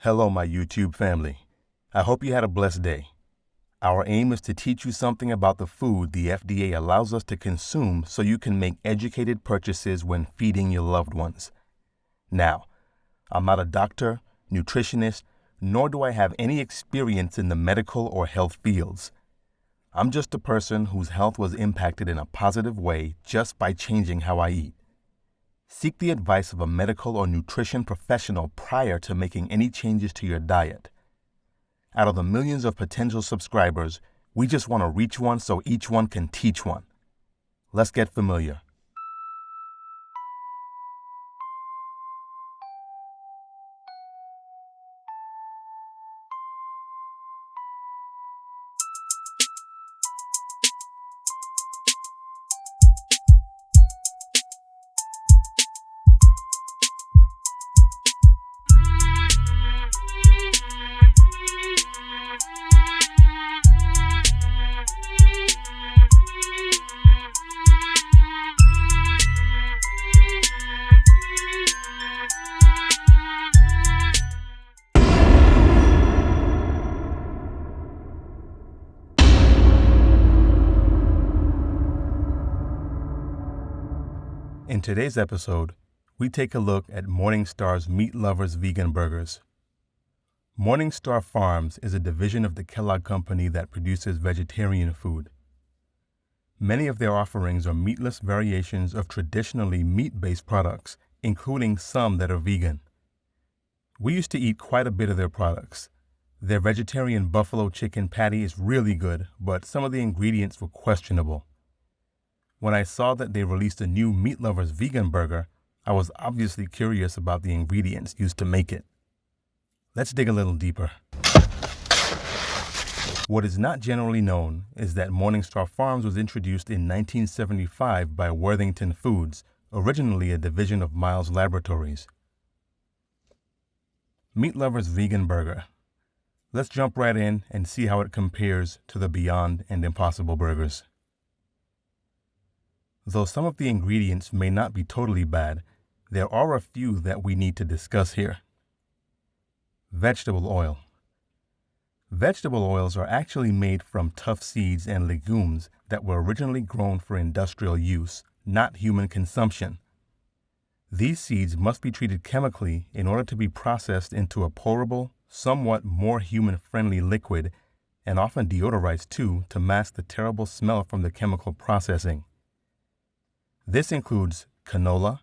Hello, my YouTube family. I hope you had a blessed day. Our aim is to teach you something about the food the FDA allows us to consume so you can make educated purchases when feeding your loved ones. Now, I'm not a doctor, nutritionist, nor do I have any experience in the medical or health fields. I'm just a person whose health was impacted in a positive way just by changing how I eat. Seek the advice of a medical or nutrition professional prior to making any changes to your diet. Out of the millions of potential subscribers, we just want to reach one so each one can teach one. Let's get familiar. In today's episode, we take a look at Morningstar's Meat Lovers Vegan Burgers. Morningstar Farms is a division of the Kellogg Company that produces vegetarian food. Many of their offerings are meatless variations of traditionally meat-based products, including some that are vegan. We used to eat quite a bit of their products. Their vegetarian buffalo chicken patty is really good, but some of the ingredients were questionable. When I saw that they released a new Meat Lovers vegan burger, I was obviously curious about the ingredients used to make it. Let's dig a little deeper. What is not generally known is that Morningstar Farms was introduced in 1975 by Worthington Foods, originally a division of Miles Laboratories. Meat Lovers vegan burger. Let's jump right in and see how it compares to the Beyond and Impossible burgers. Though some of the ingredients may not be totally bad, there are a few that we need to discuss here. Vegetable oil. Vegetable oils are actually made from tough seeds and legumes that were originally grown for industrial use, not human consumption. These seeds must be treated chemically in order to be processed into a pourable, somewhat more human-friendly liquid, and often deodorized too to mask the terrible smell from the chemical processing. This includes canola,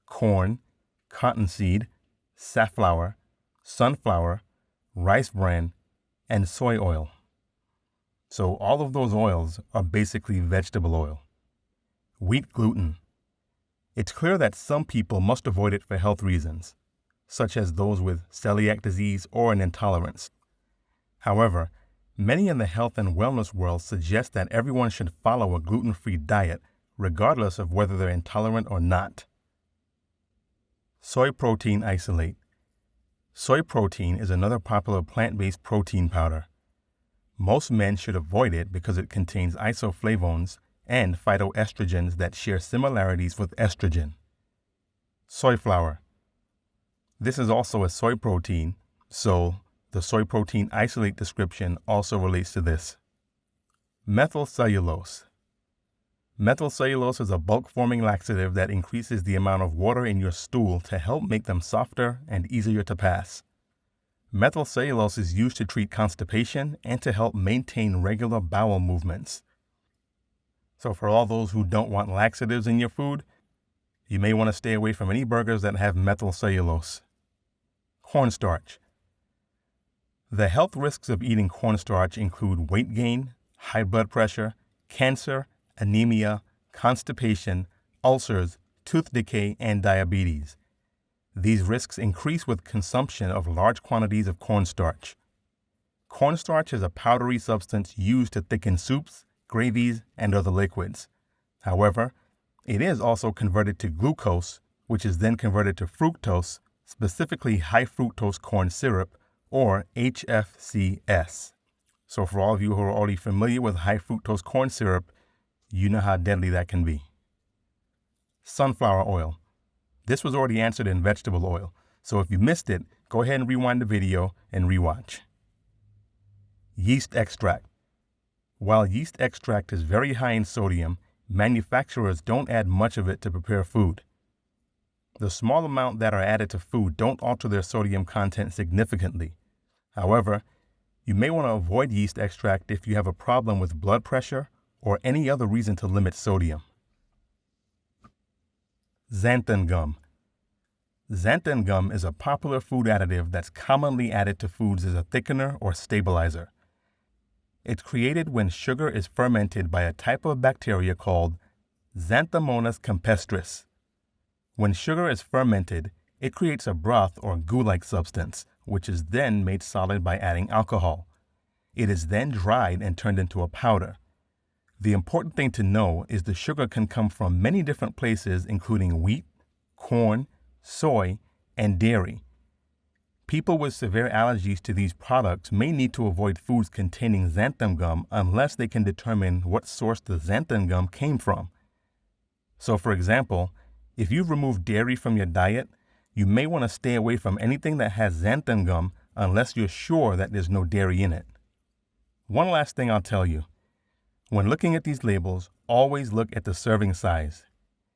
corn, cottonseed, safflower, sunflower, rice bran, and soy oil. So all of those oils are basically vegetable oil. Wheat gluten. It's clear that some people must avoid it for health reasons, such as those with celiac disease or an intolerance. However, many in the health and wellness world suggest that everyone should follow a gluten-free diet regardless of whether they're intolerant or not. Soy Protein Isolate. Soy protein is another popular plant-based protein powder. Most men should avoid it because it contains isoflavones and phytoestrogens that share similarities with estrogen. Soy flour. This is also a soy protein, so the Soy Protein Isolate description also relates to this. Methyl cellulose. Methyl cellulose is a bulk-forming laxative that increases the amount of water in your stool to help make them softer and easier to pass. Methyl cellulose is used to treat constipation and to help maintain regular bowel movements. So for all those who don't want laxatives in your food, you may want to stay away from any burgers that have methyl cellulose. Cornstarch. The health risks of eating cornstarch include weight gain, high blood pressure, cancer, anemia, constipation, ulcers, tooth decay, and diabetes. These risks increase with consumption of large quantities of cornstarch. Cornstarch is a powdery substance used to thicken soups, gravies, and other liquids. However, it is also converted to glucose, which is then converted to fructose, specifically high fructose corn syrup, or HFCS. So for all of you who are already familiar with high fructose corn syrup, you know how deadly that can be. Sunflower oil. This was already answered in vegetable oil, so if you missed it, Go ahead and rewind the video and rewatch. Yeast extract. While yeast extract is very high in sodium, manufacturers don't add much of it to prepare food. The small amount that are added to food don't alter their sodium content significantly. However, you may want to avoid yeast extract if you have a problem with blood pressure or any other reason to limit sodium. Xanthan gum. Xanthan gum is a popular food additive that's commonly added to foods as a thickener or stabilizer. It's created when sugar is fermented by a type of bacteria called Xanthomonas campestris. When sugar is fermented, it creates a broth or goo-like substance, which is then made solid by adding alcohol. It is then dried and turned into a powder. The important thing to know is the sugar can come from many different places, including wheat, corn, soy, and dairy. People with severe allergies to these products may need to avoid foods containing xanthan gum unless they can determine what source the xanthan gum came from. So, for example, if you've removed dairy from your diet, you may want to stay away from anything that has xanthan gum unless you're sure that there's no dairy in it. One last thing I'll tell you. When looking at these labels, always look at the serving size.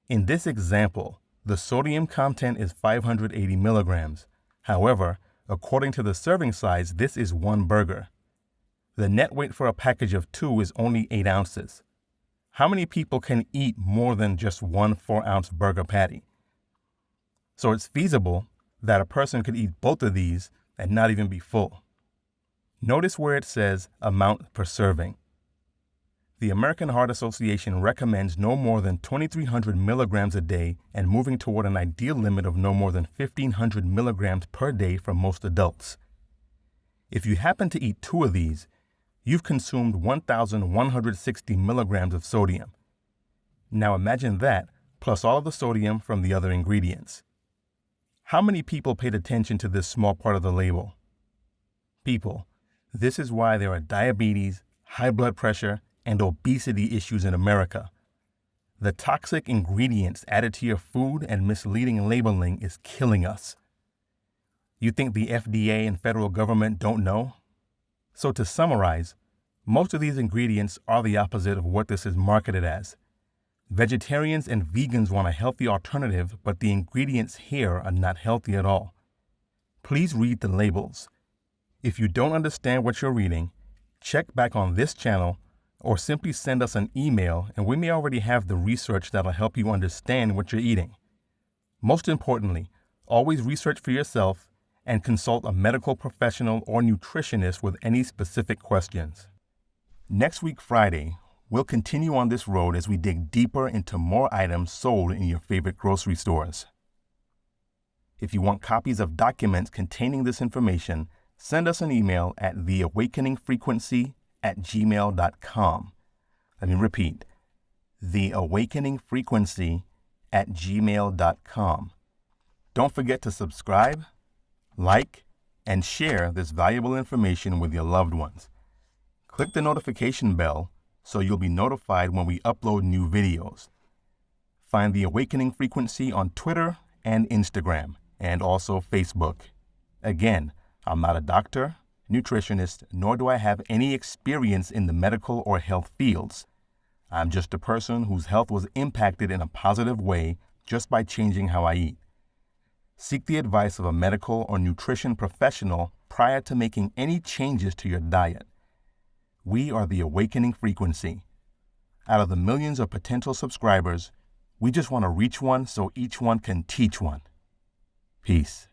In this example, the sodium content is 580 milligrams. However, according to the serving size, this is one burger. The net weight for a package of 2 is only 8 ounces. How many people can eat more than just one 4-ounce burger patty? So it's feasible that a person could eat both of these and not even be full. Notice where it says amount per serving. The American Heart Association recommends no more than 2,300 milligrams a day and moving toward an ideal limit of no more than 1,500 milligrams per day for most adults. If you happen to eat 2 of these, you've consumed 1,160 milligrams of sodium. Now imagine that, plus all of the sodium from the other ingredients. How many people paid attention to this small part of the label? People, this is why there are diabetes, high blood pressure, and obesity issues in America. The toxic ingredients added to your food and misleading labeling is killing us. You think the FDA and federal government don't know? So to summarize, most of these ingredients are the opposite of what this is marketed as. Vegetarians and vegans want a healthy alternative, but the ingredients here are not healthy at all. Please read the labels. If you don't understand what you're reading, check back on this channel or simply send us an email and we may already have the research that'll help you understand what you're eating. Most importantly, always research for yourself and consult a medical professional or nutritionist with any specific questions. Next week, Friday, we'll continue on this road as we dig deeper into more items sold in your favorite grocery stores. If you want copies of documents containing this information, send us an email at theawakeningfrequency@gmail.com. Let me repeat, theawakeningfrequency@gmail.com. Don't forget to subscribe, like, and share this valuable information with your loved ones. Click the notification bell so you'll be notified when we upload new videos. Find The Awakening Frequency on Twitter and Instagram, and also Facebook. Again, I'm not a doctor, nutritionist, nor do I have any experience in the medical or health fields. I'm just a person whose health was impacted in a positive way just by changing how I eat. Seek the advice of a medical or nutrition professional prior to making any changes to your diet. We are The Awakening Frequency. Out of the millions of potential subscribers, we just want to reach one so each one can teach one. Peace.